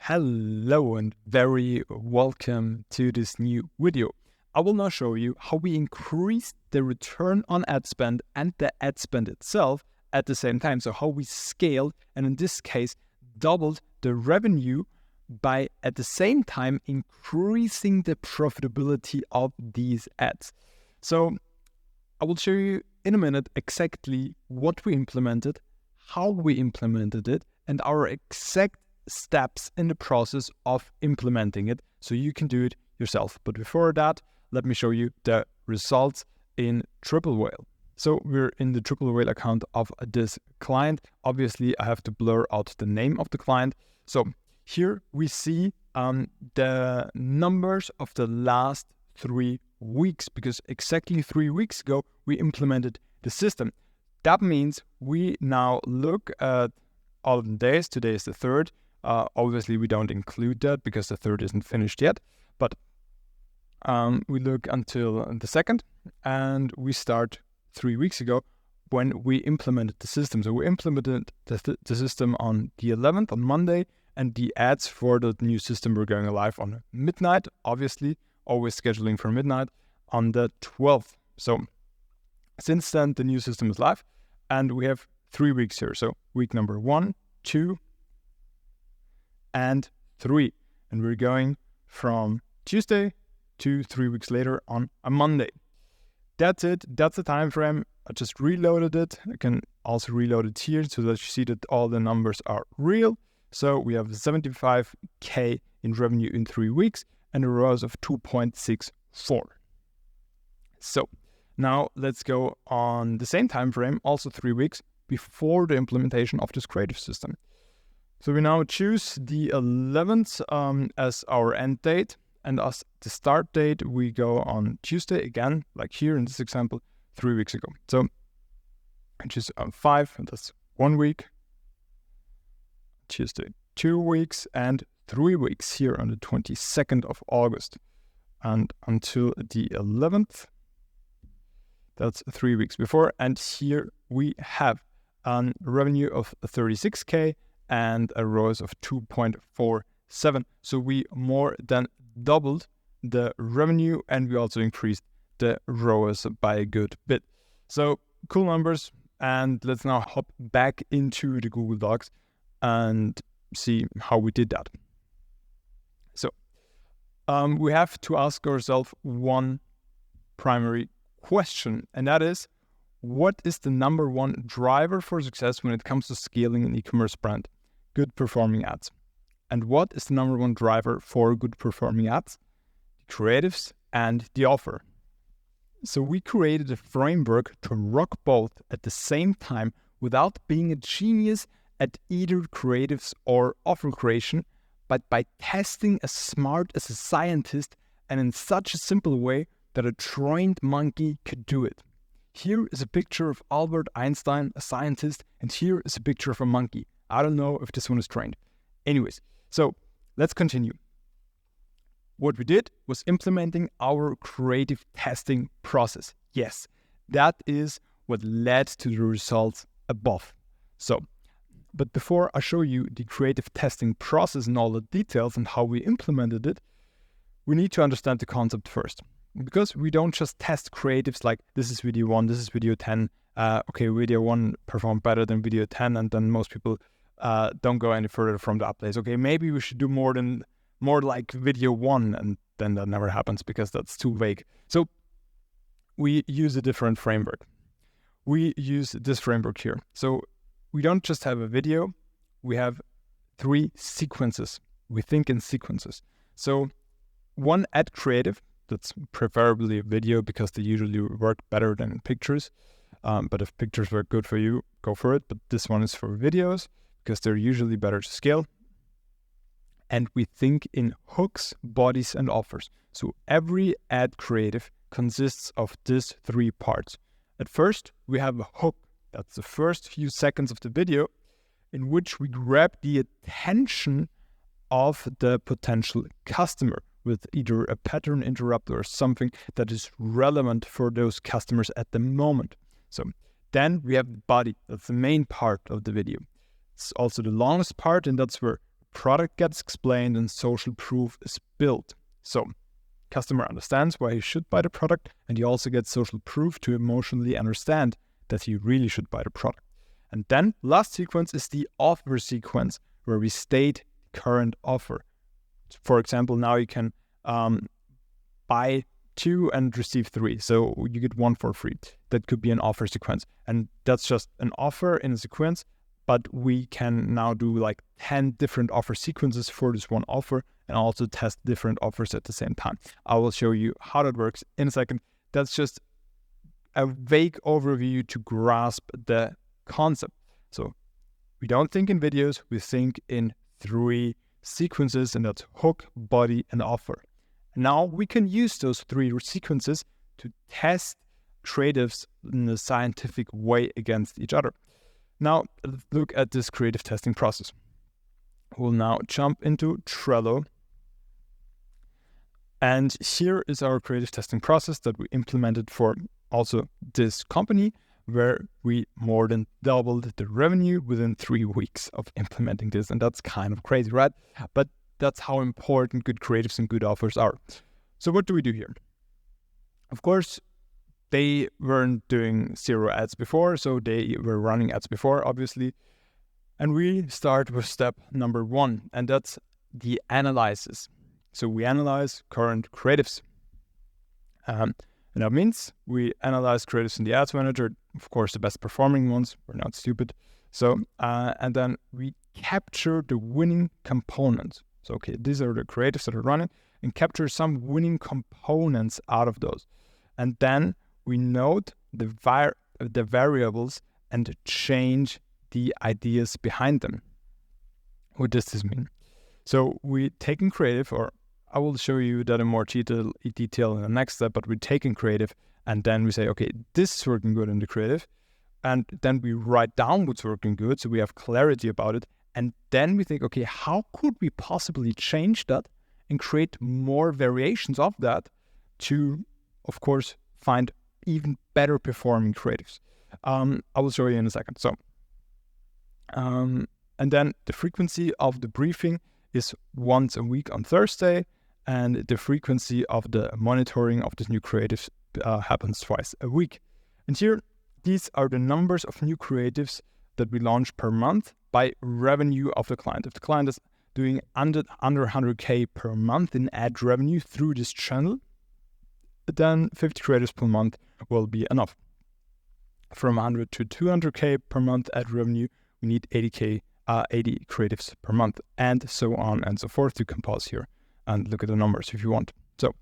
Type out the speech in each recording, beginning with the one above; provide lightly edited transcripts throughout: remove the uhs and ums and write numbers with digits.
Hello and very welcome to this new video. I will now show you how we increase the return on ad spend and the ad spend itself at the same time. So how we scaled and in this case doubled the revenue by at the same time increasing the profitability of these ads. So I will show you in a minute exactly what we implemented, how we implemented it, and our exact steps in the process of implementing it so you can do it yourself. But before that, let me show you the results in Triple Whale. So we're in the Triple Whale account of this client. Obviously, I have to blur out the name of the client. So here we see the numbers of the last 3 weeks, because exactly 3 weeks ago, we implemented the system. That means we now look at all of the days. Today is the 3rd. Obviously, we don't include that because the 3rd isn't finished yet. But we look until the 2nd, and we start 3 weeks ago when we implemented the system. So we implemented the system on the 11th, on Monday, and the ads for the new system were going live on midnight, obviously, always scheduling for midnight, on the 12th. So since then, the new system is live, and we have 3 weeks here. So week number 1, 2, and 3. And we're going from Tuesday to 3 weeks later on a Monday. That's it. That's the time frame. I just reloaded it. I can also reload it here so that you see that all the numbers are real. So we have 75K in revenue in 3 weeks and a ROAS of 2.64. So now let's go on the same time frame, also 3 weeks before the implementation of this creative system. So we now choose the 11th as our end date, and as the start date, we go on Tuesday again, like here in this example, 3 weeks ago. So I choose 5, and that's 1 week. Tuesday, 2 weeks, and 3 weeks here on the 22nd of August. And until the 11th, that's 3 weeks before. And here we have a revenue of 36K and a ROAS of 2.47. So we more than doubled the revenue, and we also increased the ROAS by a good bit. So cool numbers. And let's now hop back into the Google Docs and see how we did that. So we have to ask ourselves one primary question, and that is, what is the number one driver for success when it comes to scaling an e-commerce brand? Good performing ads. And what is the number one driver for good performing ads? The creatives and the offer. So we created a framework to rock both at the same time without being a genius at either creatives or offer creation, but by testing as smart as a scientist and in such a simple way that a trained monkey could do it. Here is a picture of Albert Einstein, a scientist, and here is a picture of a monkey. I don't know if this one is trained. Anyways, so let's continue. What we did was implementing our creative testing process. Yes, that is what led to the results above. So, but before I show you the creative testing process and all the details and how we implemented it, we need to understand the concept first. Because we don't just test creatives like this is video 1, this is video 10. Okay, video 1 performed better than video 10, and then most people don't go any further from that place. Okay, maybe we should do more like video 1, and then that never happens because that's too vague. So we use a different framework. We use this framework here. So we don't just have a video, we have 3 sequences. We think in sequences. So one ad creative, that's preferably a video because they usually work better than pictures. But if pictures work good for you, go for it. But this one is for videos because they're usually better to scale. And we think in hooks, bodies, and offers. So every ad creative consists of these 3 parts. At first, we have a hook. That's the first few seconds of the video in which we grab the attention of the potential customer with either a pattern interrupter or something that is relevant for those customers at the moment. So then we have the body. That's the main part of the video. It's also the longest part, and that's where product gets explained and social proof is built. So customer understands why he should buy the product, and he also gets social proof to emotionally understand that he really should buy the product. And then last sequence is the offer sequence, where we state current offer. For example, now you can buy 2 and receive 3, so you get 1 for free. That could be an offer sequence, and that's just an offer in a sequence, but we can now do like 10 different offer sequences for this one offer and also test different offers at the same time. I will show you how that works in a second. That's just a vague overview to grasp the concept. So we don't think in videos, we think in 3 sequences, and that's hook, body, and offer. Now we can use those 3 sequences to test creatives in a scientific way against each other. Now let's look at this creative testing process. We'll now jump into Trello. And here is our creative testing process that we implemented for also this company, where we more than doubled the revenue within 3 weeks of implementing this. And that's kind of crazy, right? But that's how important good creatives and good offers are. So what do we do here? Of course, they weren't doing 0 ads before, so they were running ads before, obviously. And we start with step number 1, and that's the analysis. So we analyze current creatives. And that means we analyze creatives in the ads manager, of course, the best performing ones. We're not stupid. So, and then we capture the winning components. So, okay, these are the creatives that are running, and capture some winning components out of those. And then we note the variables and change the ideas behind them. What does this mean? So we take in creative, or I will show you that in more detail in the next step, but we take in creative and then we say, okay, this is working good in the creative. And then we write down what's working good, so we have clarity about it. And then we think, okay, how could we possibly change that and create more variations of that to, of course, find even better performing creatives. I will show you in a second. So, and then the frequency of the briefing is once a week on Thursday, and the frequency of the monitoring of this new creatives happens twice a week. And here, these are the numbers of new creatives that we launch per month by revenue of the client. If the client is doing under 100K per month in ad revenue through this channel, then 50 creatives per month will be enough. From 100 to 200K per month ad revenue, we need 80 creatives per month, and so on and so forth. You can pause here and look at the numbers if you want. So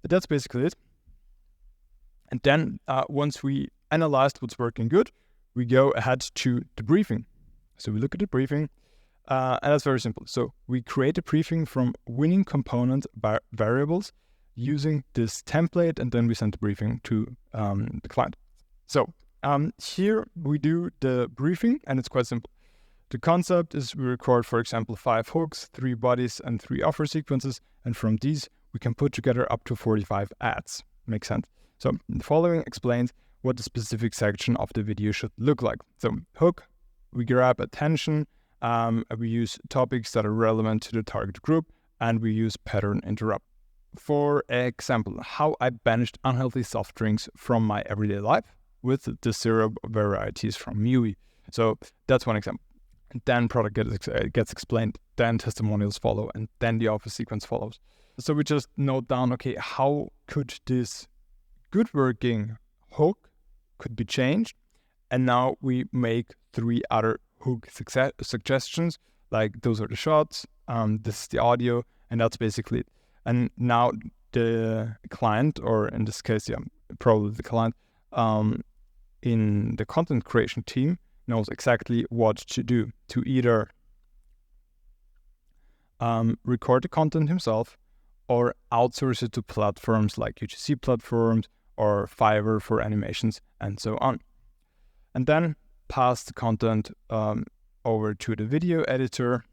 that's basically it. And then once we analyzed what's working good, we go ahead to the briefing. So we look at the briefing, and that's very simple. So we create a briefing from winning component variables using this template, and then we send the briefing to the client. So here we do the briefing, and it's quite simple. The concept is we record, for example, 5 hooks, 3 bodies, and 3 offer sequences, and from these we can put together up to 45 ads. Makes sense? So the following explains what the specific section of the video should look like. So hook, we grab attention, we use topics that are relevant to the target group, and we use pattern interrupt. For example, how I banished unhealthy soft drinks from my everyday life with the syrup varieties from MUI. So that's one example. And then product gets explained, then testimonials follow, and then the offer sequence follows. So we just note down, okay, how could this good working hook could be changed? And now we make 3 other hook suggestions, like those are the shots, this is the audio, and that's basically it. And now the client, or in this case, probably the client, in the content creation team knows exactly what to do, to either record the content himself or outsource it to platforms like UGC platforms or Fiverr for animations and so on. And then pass the content over to the video editor,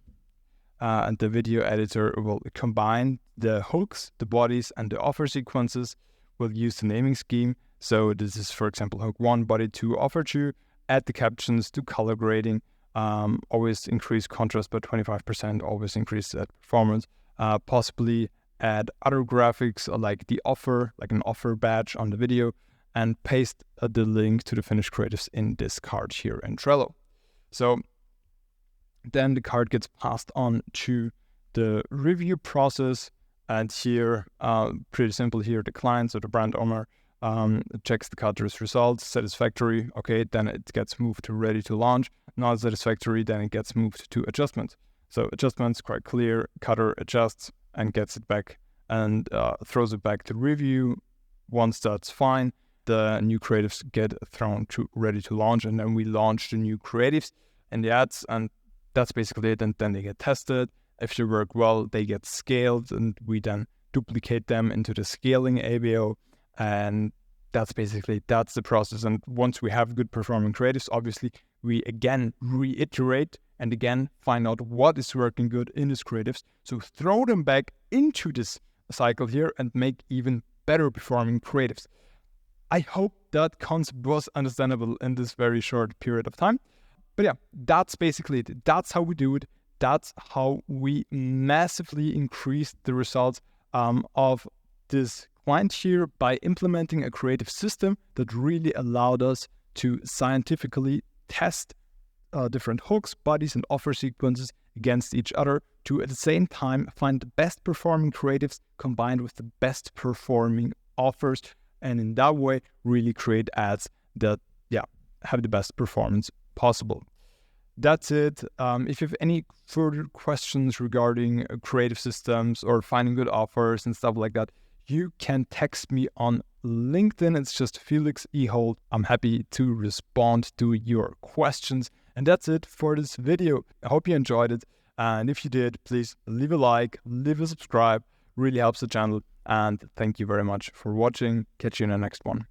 and the video editor will combine the hooks, the bodies, and the offer sequences. We'll use the naming scheme. So this is, for example, hook 1, body 2, offer 2. Add the captions, do color grading, always increase contrast by 25%, always increase that performance, possibly add other graphics like the offer, like an offer badge on the video, and paste the link to the finished creatives in this card here in Trello. So then the card gets passed on to the review process, and here, pretty simple here, the client, so the brand owner, checks the cutter's results, satisfactory, okay, then it gets moved to ready to launch. Not satisfactory, then it gets moved to adjustment. So adjustments, quite clear, cutter adjusts and gets it back and throws it back to review. Once that's fine, the new creatives get thrown to ready to launch, and then we launch the new creatives and the ads, and that's basically it. And then they get tested. If they work well, they get scaled, and we then duplicate them into the scaling ABO. And that's the process. And once we have good performing creatives, obviously we again reiterate and again find out what is working good in these creatives. So throw them back into this cycle here and make even better performing creatives. I hope that concept was understandable in this very short period of time. But yeah, that's basically it. That's how we do it. That's how we massively increase the results of this client here by implementing a creative system that really allowed us to scientifically test different hooks, bodies, and offer sequences against each other to at the same time find the best performing creatives combined with the best performing offers, and in that way really create ads that have the best performance possible. That's it. If you have any further questions regarding creative systems or finding good offers and stuff like that, you can text me on LinkedIn. It's just Felix Eholt. I'm happy to respond to your questions. And that's it for this video. I hope you enjoyed it. And if you did, please leave a like, leave a subscribe. Really helps the channel. And thank you very much for watching. Catch you in the next one.